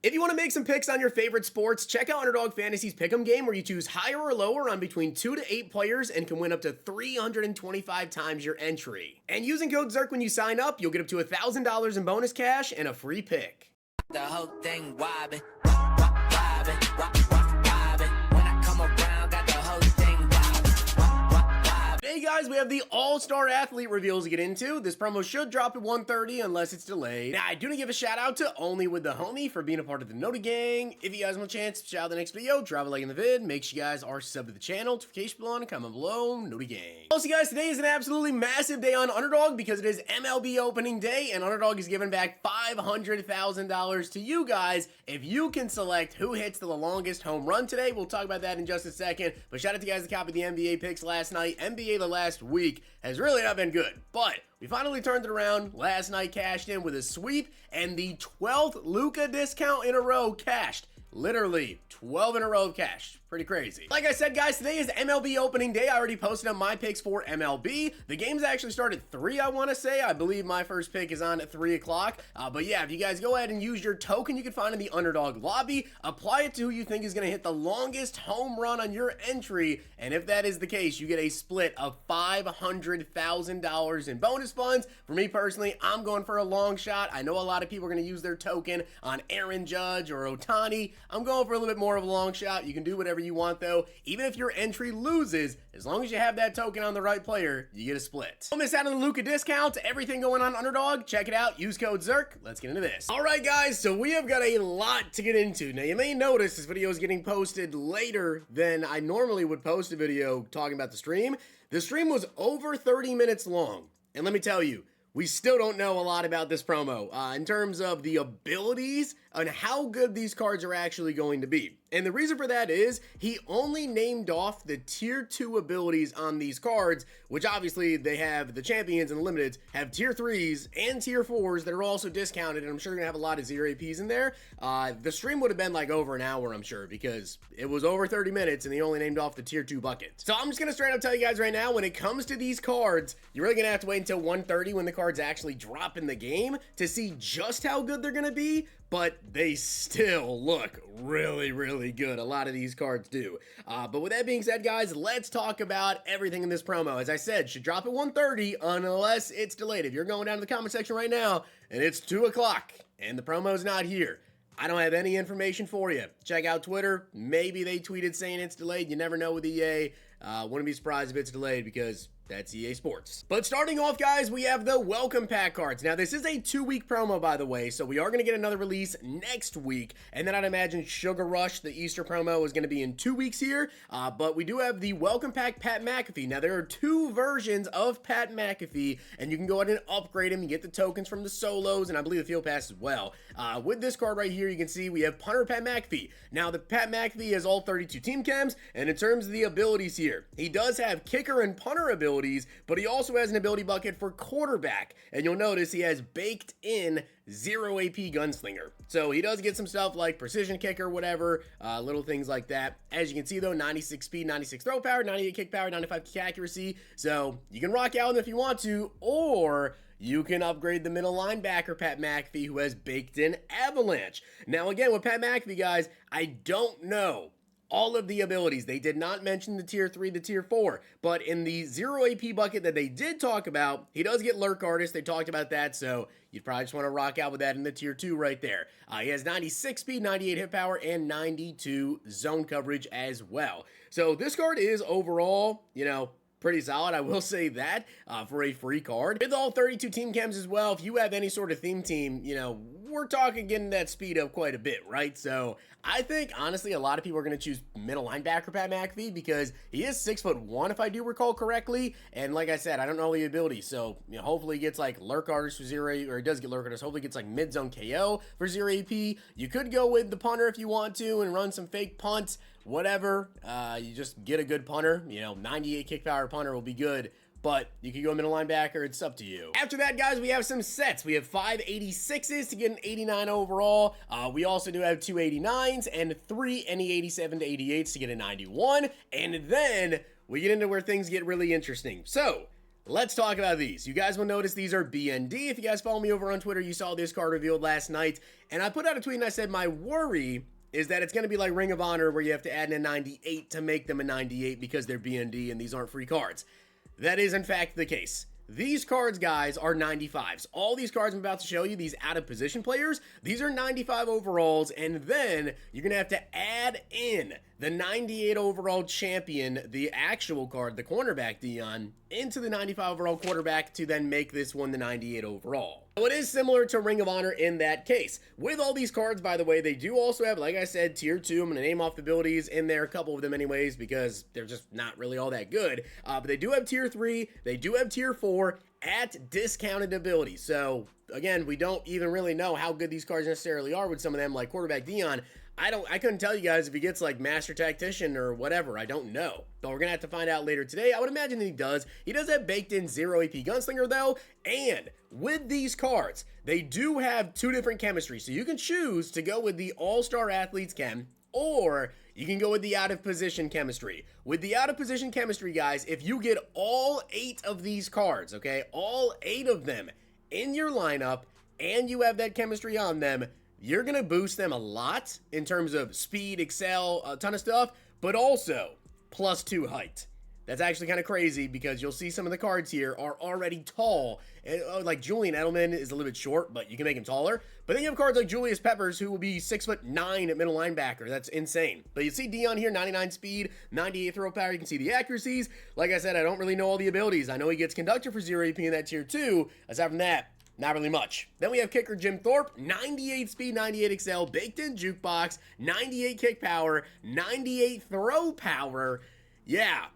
If you want to make some picks on your favorite sports, check out Underdog Fantasy's Pick'em game where you choose higher or lower on between 2 to 8 players and can win up to 325 times your entry. And using code ZIRK when you sign up, you'll get up to $1,000 in bonus cash and a free pick. The whole thing wobbin', wobbin', wobbin'. When I come around, got the whole thing wobbin'. Hey guys, we have the All-Star Athlete reveals to get into. This promo should drop at 1:30 unless it's delayed. Now, I do want to give a shout out to Only With The Homie for being a part of the Noti Gang. If you guys want a chance to shout out the next video, drop a like in the vid. Make sure you guys are subbed to the channel. Notification bell on, comment below, Noti Gang. Also guys, today is an absolutely massive day on Underdog because it is MLB opening day and Underdog is giving back $500,000 to you guys if you can select who hits the longest home run today. We'll talk about that in just a second. But shout out to you guys that copied the NBA picks last night. NBA the last week has really not been good, but we finally turned it around. Last night cashed in with a sweep and the 12th Luka discount in a row cashed. Literally 12 in a row cashed. Pretty crazy. Like I said, guys, today is MLB opening day. I already posted on my picks for MLB. The games actually start at 3, I want to say. I believe my first pick is on at 3 o'clock. But yeah, if you guys go ahead and use your token you can find in the Underdog lobby, apply it to who you think is going to hit the longest home run on your entry. And if that is the case, you get a split of $500,000 in bonus funds. For me personally, I'm going for a long shot. I know a lot of people are going to use their token on Aaron Judge or Ohtani. I'm going for a little bit more of a long shot. You can do whatever you want though. Even if your entry loses, as long as you have that token on the right player, you get a split. Don't miss out on the Luka discount. Everything going on Underdog. Check it out. Use code ZIRK. Let's get into this. All right, guys. So we have got a lot to get into. Now, you may notice this video is getting posted later than I normally would post a video talking about the stream. The stream was over 30 minutes long. And let me tell you, we still don't know a lot about this promo in terms of the abilities and how good these cards are actually going to be. And the reason for that is he only named off the tier 2 abilities on these cards, which obviously they have the champions and the limiteds have tier 3s and tier 4s that are also discounted. And I'm sure they're gonna have a lot of 0 APs in there. The stream would have been like over an hour, I'm sure, because it was over 30 minutes and he only named off the tier 2 bucket. So I'm just gonna straight up tell you guys right now, when it comes to these cards, you're really gonna have to wait until 1:30 when the cards actually drop in the game to see just how good they're gonna be. But they still look really, really good. A lot of these cards do. But with that being said, guys, let's talk about everything in this promo. As I said, should drop at 1:30 unless it's delayed. If you're going down to the comment section right now and it's 2 o'clock and the promo's not here, I don't have any information for you. Check out Twitter. Maybe they tweeted saying it's delayed. You never know with EA. Wouldn't be surprised if it's delayed because that's EA Sports. But starting off, guys, we have the welcome pack cards. Now, this is a 2-week promo, by the way, so we are going to get another release next week. And then I'd imagine Sugar Rush, the Easter promo, is going to be in 2 weeks here. But we do have the welcome pack Pat McAfee. Now, there are 2 versions of Pat McAfee, and you can go ahead and upgrade him. You get the tokens from the solos, and I believe the field pass as well. With this card right here, you can see we have punter Pat McAfee. Now, the Pat McAfee has all 32 team chems, and in terms of the abilities here, he does have kicker and punter abilities, but he also has an ability bucket for quarterback. And you'll notice he has baked in 0 AP gunslinger. So he does get some stuff like precision kicker, whatever, little things like that. As you can see though, 96 speed, 96 throw power, 98 kick power, 95 kick accuracy. So you can rock out with him if you want to, or you can upgrade the middle linebacker, Pat McAfee, who has baked in avalanche. Now again, with Pat McAfee, guys, I don't know all of the abilities. They did not mention the tier 3, the tier 4, but in the 0 AP bucket that they did talk about, he does get lurk artist. They talked about that, so you'd probably just want to rock out with that in the tier 2 right there. He has 96 speed, 98 hit power, and 92 zone coverage as well. So this card is overall, you know, pretty solid, I will say that, for a free card. With all 32 team chems as well, if you have any sort of theme team, you know, we're talking getting that speed up quite a bit, right? So I think, honestly, a lot of people are going to choose middle linebacker Pat McAfee because he is 6'1", if I do recall correctly. And like I said, I don't know the ability. So, you know, hopefully he gets like lurk artist for 0, or he does get lurk artist. Hopefully he gets like mid-zone KO for 0 AP. You could go with the punter if you want to and run some fake punts, whatever. You just get a good punter. You know, 98 kick power punter will be good. But you can go middle linebacker, it's up to you. After that, guys, we have some sets. We have 5 86s to get an 89 overall. We also do have 2 89s and 3 NE 87 to 88s to get a 91. And then we get into where things get really interesting. So let's talk about these. You guys will notice these are BND. If you guys follow me over on Twitter, you saw this card revealed last night, and I put out a tweet and I said my worry is that it's going to be like Ring of Honor where you have to add in a 98 to make them a 98 because they're BND and these aren't free cards. That is in fact the case. These cards, guys, are 95s. All these cards I'm about to show you, these out-of-position players, these are 95 overalls, and then you're going to have to add in the 98 overall champion, the actual card, the cornerback Dion, into the 95 overall quarterback to then make this one the 98 overall. So it is similar to Ring of Honor in that case. With all these cards, by the way, they do also have, like I said, Tier 2. I'm going to name off the abilities in there, a couple of them anyways, because they're just not really all that good. But they do have Tier 3, they do have Tier 4 at discounted abilities. So, again, we don't even really know how good these cards necessarily are with some of them, like quarterback Dion. I couldn't tell you guys if he gets like Master Tactician or whatever. I don't know. But we're going to have to find out later today. I would imagine that he does. He does have baked in 0 AP Gunslinger though. And with these cards, they do have 2 different chemistries. So you can choose to go with the All-Star Athletes Chem, or you can go with the out-of-position chemistry. With the out-of-position chemistry, guys, if you get all 8 of these cards, okay, all 8 of them in your lineup, and you have that chemistry on them, you're going to boost them a lot in terms of speed, excel, a ton of stuff, but also +2 height. That's actually kind of crazy because you'll see some of the cards here are already tall. And, like Julian Edelman is a little bit short, but you can make him taller. But then you have cards like Julius Peppers, who will be 6'9" at middle linebacker. That's insane. But you see Dion here, 99 speed, 98 throw power. You can see the accuracies. Like I said, I don't really know all the abilities. I know he gets conductor for 0 AP in that tier 2. Aside from that, not really much. Then we have kicker Jim Thorpe, 98 speed, 98 excel, baked in jukebox, 98 kick power, 98 throw power. Yeah.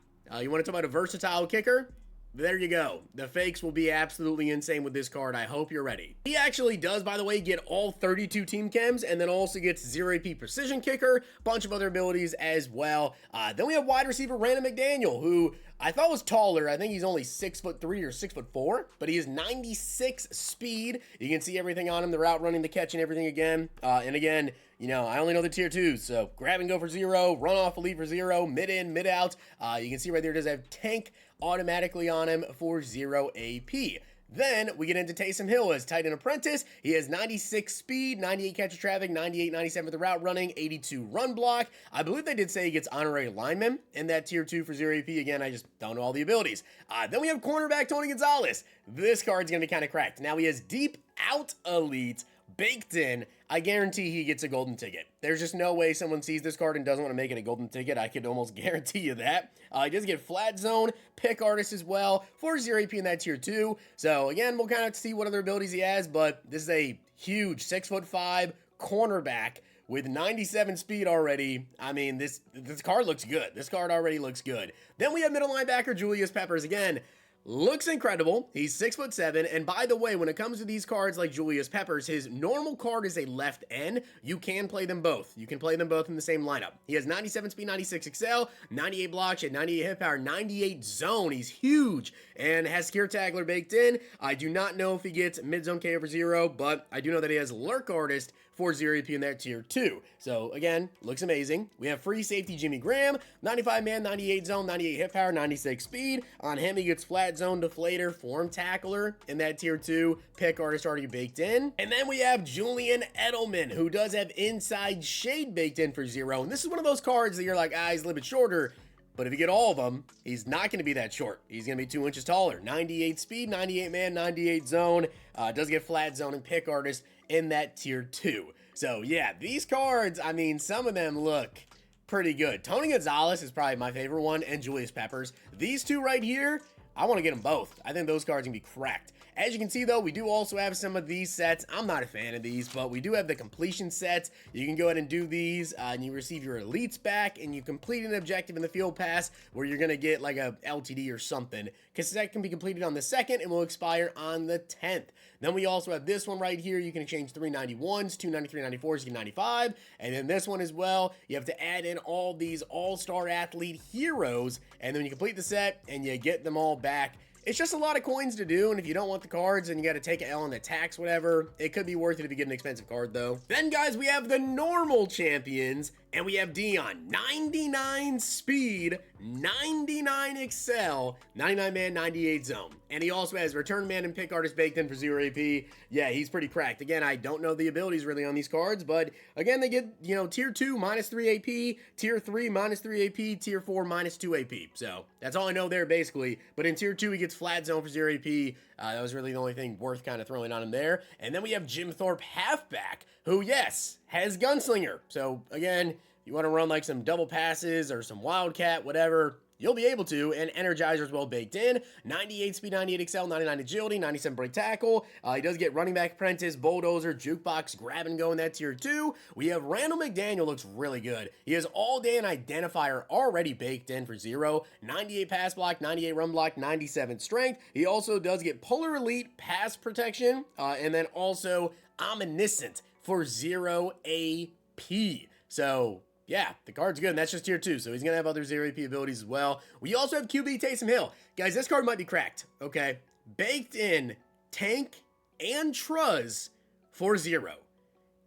You want to talk about a versatile kicker? There you go. The fakes will be absolutely insane with this card. I hope you're ready. He actually does, by the way, get all 32 team chems, and then also gets 0 AP precision kicker, bunch of other abilities as well. Then we have wide receiver Randall McDaniel, who I thought was taller. I think he's only 6'3" or 6'4", but he has 96 speed. You can see everything on him, the route running, the catch, and everything again. And again, you know, I only know the tier 2s, so grab and go for 0, run off elite for 0, mid in, mid out. You can see right there, it does have tank automatically on him for 0 AP. Then we get into Taysom Hill as tight end apprentice. He has 96 speed, 98 catch of traffic, 98, 97 for the route running, 82 run block. I believe they did say he gets honorary lineman in that tier 2 for 0 AP. Again, I just don't know all the abilities. Then we have cornerback Tony Gonzalez. This card's going to be kind of cracked. Now he has deep out elite baked in. I guarantee he gets a golden ticket. There's just no way someone sees this card and doesn't want to make it a golden ticket. I could almost guarantee you that. He does get flat zone, pick artist as well, for 0 AP in that tier 2. So again, we'll kind of see what other abilities he has, but this is a huge 6'5" cornerback with 97 speed already. I mean, this card looks good. This card already looks good. Then we have middle linebacker Julius Peppers again. Looks incredible. He's 6'7", and by the way, when it comes to these cards like Julius Peppers, his normal card is a left end. You can play them both. You can play them both in the same lineup. He has 97 speed, 96 excel, 98 block, 98 hit power, 98 zone. He's huge and has secure tackler baked in. I do not know if he gets mid zone K over 0, but I do know that he has lurk artist for 0 AP in that tier 2. So again, looks amazing. We have free safety Jimmy Graham, 95 man, 98 zone, 98 hit power, 96 speed. On him, he gets flat zone deflator, form tackler in that tier 2. Pick artist already baked in. And then we have Julian Edelman, who does have inside shade baked in for 0. And this is one of those cards that you're like, he's a little bit shorter. But if you get all of them, he's not going to be that short. He's going to be 2 inches taller. 98 speed, 98 man, 98 zone. Does get flat zone and pick artist in that tier 2. So yeah, these cards, I mean, some of them look pretty good. Tony Gonzalez is probably my favorite one, and Julius Peppers. These two right here, I want to get them both. I think those cards can be cracked. As you can see, though, we do also have some of these sets. I'm not a fan of these, but we do have the completion sets. You can go ahead and do these, and you receive your elites back, and you complete an objective in the field pass where you're going to get like a LTD or something, because that can be completed on the 2nd and will expire on the 10th. Then we also have this one right here. You can exchange 391s, 293, 94s, you get 95. And then this one as well. You have to add in all these all-star athlete heroes, and then you complete the set, and you get them all back. It's just a lot of coins to do, and if you don't want the cards and you got to take an L on the tax, whatever, it could be worth it if you get an expensive card, though. Then, guys, we have the normal champions, And we have Dion, 99 speed, 99 excel, 99 man, 98 zone. And he also has return man and pick artist baked in for 0 AP. Yeah, he's pretty cracked. Again, I don't know the abilities really on these cards, but again, they get, you know, tier 2 minus 3 AP, tier 3 minus 3 AP, tier 4 minus 2 AP. So that's all I know there basically. But in tier 2, he gets flat zone for 0 AP. That was really the only thing worth kind of throwing on him there. And then we have Jim Thorpe halfback, who, yes, has Gunslinger. So again, you want to run like some double passes or some Wildcat, whatever, you'll be able to, and Energizer is well baked in. 98 speed, 98 excel, 99 agility, 97 break tackle. He does get running back apprentice, bulldozer, jukebox, grab and go in that tier 2. We have Randall McDaniel, looks really good. He has all day and identifier already baked in for 0. 98 pass block, 98 run block, 97 strength. He also does get Polar Elite pass protection, and then also Omniscient for 0 AP. So yeah, the card's good, and that's just tier 2, so he's going to have other 0 AP abilities as well. We also have QB Taysom Hill. Guys, this card might be cracked, okay? Baked in Tank and Truz for 0.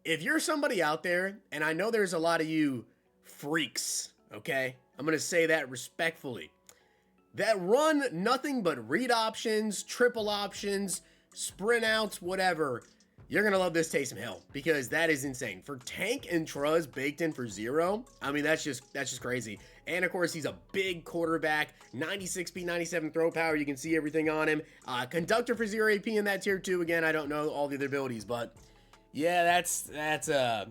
If you're somebody out there, and I know there's a lot of you freaks, okay? I'm going to say that respectfully, that run nothing but read options, triple options, sprint outs, whatever. You're going to love this Taysom Hill because that is insane. For Tank and Truz baked in for 0, I mean, that's just crazy. And of course, he's a big quarterback, 96 speed, 97 throw power. You can see everything on him. Conductor for 0 AP in that tier 2. Again, I don't know all the other abilities, but yeah, that's a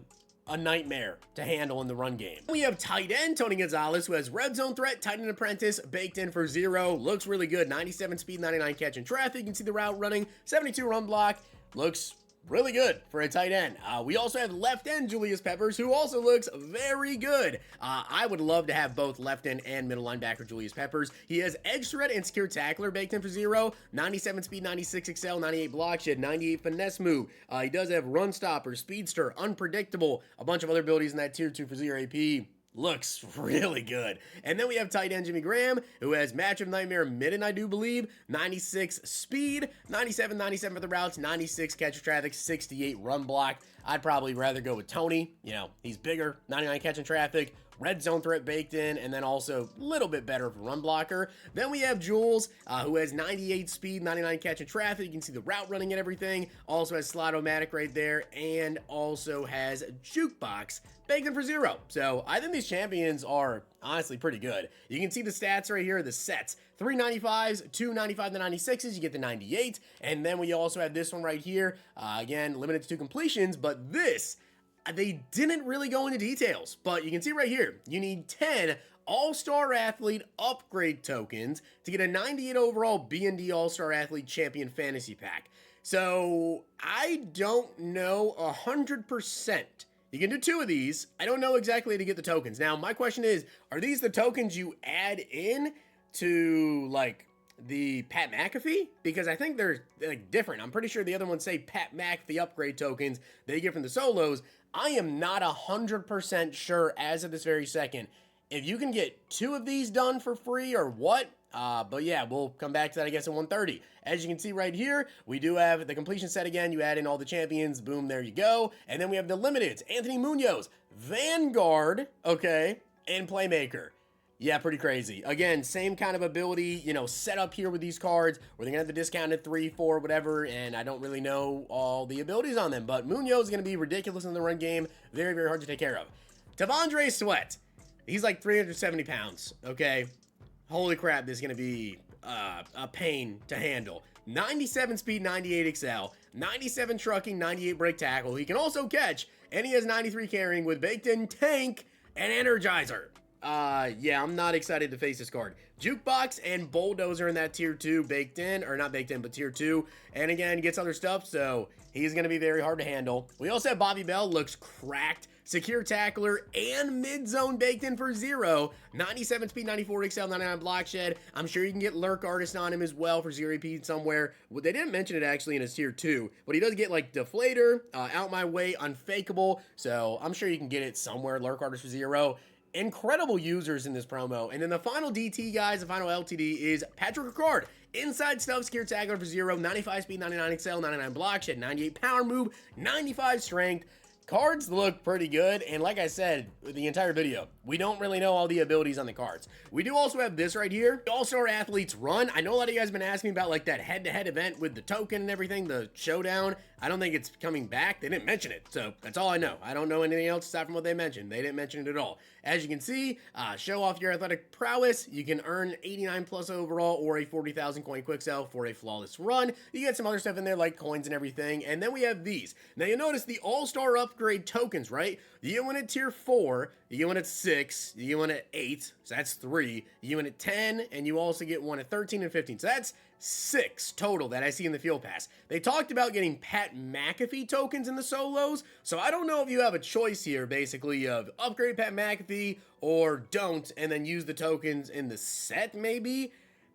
nightmare to handle in the run game. We have tight end Tony Gonzalez, who has red zone threat, tight end apprentice, baked in for 0. Looks really good. 97 speed, 99 catch and traffic. You can see the route running, 72 run block. Looks really good for a tight end. We also have left end Julius Peppers, who also looks very good. I would love to have both left end and middle linebacker Julius Peppers. He has edge threat and secure tackler baked in for 0. 97 speed, 96 excel, 98 block shed, 98 finesse move. He does have run stopper, speedster, unpredictable, a bunch of other abilities in that tier 2 for 0 AP. Looks really good. And then we have tight end Jimmy Graham, who has matchup nightmare midden, I do believe, 96 speed, 97 for the routes, 96 catch traffic, 68 run block. I'd probably rather go with Tony. You know, he's bigger, 99 catch and traffic, red zone threat baked in, and then also a little bit better for run blocker. Then we have Jules, who has 98 speed, 99 catch and traffic. You can see the route running and everything. Also has Slot-O-Matic right there, and also has Jukebox baked in for 0. So I think these champions are honestly pretty good. You can see the stats right here, the sets. 395s, 295 to 96s, you get the 98. And then we also have this one right here. Again, limited to 2 completions, but this, they didn't really go into details, but you can see right here, you need 10 All-Star Athlete upgrade tokens to get a 98 overall B&D All-Star Athlete Champion Fantasy Pack. So I don't know 100%. You can do 2 of these. I don't know exactly how to get the tokens. Now, my question is, are these the tokens you add in to, like, the Pat McAfee? Because I think they're like different. I'm pretty sure the other ones say Pat McAfee upgrade tokens they get from the solos. I am not 100% sure as of this very second if you can get 2 of these done for free or what. But yeah, we'll come back to that, I guess, at 1:30. As you can see right here, we do have the completion set again. You add in all the champions. Boom, there you go. And then we have the limiteds. Anthony Munoz, Vanguard, okay, and Playmaker. Yeah, pretty crazy. Again, same kind of ability, you know, set up here with these cards where they're going to have the discounted 3, 4, whatever, and I don't really know all the abilities on them. But Munoz is going to be ridiculous in the run game. Very, very hard to take care of. T'Vondre Sweat. He's like 370 pounds, okay? Holy crap, this is going to be a pain to handle. 97 speed, 98 excel, 97 trucking, 98 break tackle. He can also catch, and he has 93 carrying with baked in tank and energizer. Yeah, I'm not excited to face this card. Jukebox and Bulldozer in that tier 2 baked in, or not baked in, but tier 2. And again, gets other stuff, so he's going to be very hard to handle. We also have Bobby Bell, looks cracked. Secure tackler and mid-zone baked in for 0. 97 speed, 94 excel, 99 block shed. I'm sure you can get Lurk Artist on him as well for 0 AP somewhere. Well, they didn't mention it actually in his tier 2, but he does get like Deflator, Out My Way, Unfakeable. So I'm sure you can get it somewhere, Lurk Artist for 0. Incredible users in this promo. And then the final DT, guys, the final LTD is Patrick Ricard. Inside stuff, secure tackler for 0. 95 speed, 99 excel, 99 block shed, 98 power move, 95 strength. cards look pretty good, and like I said, the entire video, we don't really know all the abilities on the cards. We do also have this right here, All-Star Athletes Run. I know a lot of you guys have been asking me about like that head-to-head event with the token and everything, the showdown. I don't think it's coming back. They didn't mention it, so that's all I know. I don't know anything else aside from what they mentioned. They didn't mention it at all. As you can see, show off your athletic prowess. You can earn 89 plus overall or a 40,000 coin quick sell for a flawless run. You get some other stuff in there like coins and everything, and then we have these. Now you'll notice the All-Star upgrade tokens, right? You get one at tier 4, you get one at 6, you get one at 8, so that's 3, you get one at 10, and you also get one at 13 and 15, so that's 6 total that I see in the field pass. They talked about getting Pat McAfee tokens in the solos, so I don't know if you have a choice here basically of upgrade Pat McAfee or don't and then use the tokens in the set maybe.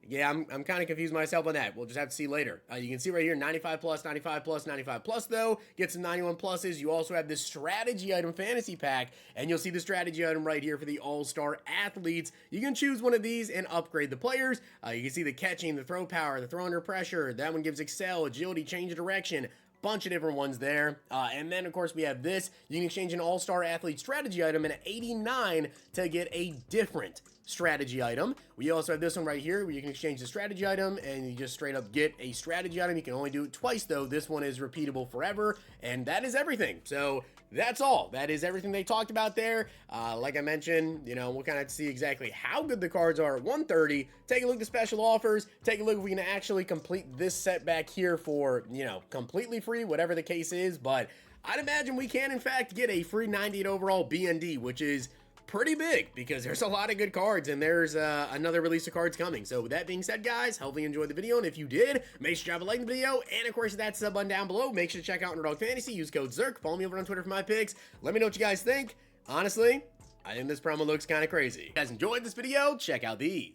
Yeah, I'm kind of confused myself on that. We'll just have to see later. You can see right here, 95 plus, 95 plus, 95 plus though. Get some 91 pluses. You also have this strategy item fantasy pack, and you'll see the strategy item right here for the All-Star Athletes. You can choose one of these and upgrade the players. You can see the catching, the throw power, the throw under pressure. That one gives excel, agility, change of direction. Bunch of different ones there. And then, of course, we have this. You can exchange an All-Star Athlete strategy item and an 89 to get a different strategy item. We also have this one right here where you can exchange the strategy item and you just straight up get a strategy item. You can only do it twice though. This one is repeatable forever, and that is everything. So that's all. That is everything they talked about there. Like I mentioned, you know, we'll kind of see exactly how good the cards are at 130. Take a look at the special offers. Take a look if we can actually complete this set back here for, you know, completely free, whatever the case is. But I'd imagine we can, in fact, get a free 98 overall BND, which is pretty big because there's a lot of good cards and there's another release of cards coming. So with that being said, guys, hopefully you enjoyed the video, and if you did, make sure to drop a like in the video, and of course hit that sub button down below. Make sure to check out Underdog Fantasy, use code ZERK, follow me over on Twitter for my picks. Let me know what you guys think. Honestly, I think this promo looks kind of crazy. If you guys enjoyed this video, check out these.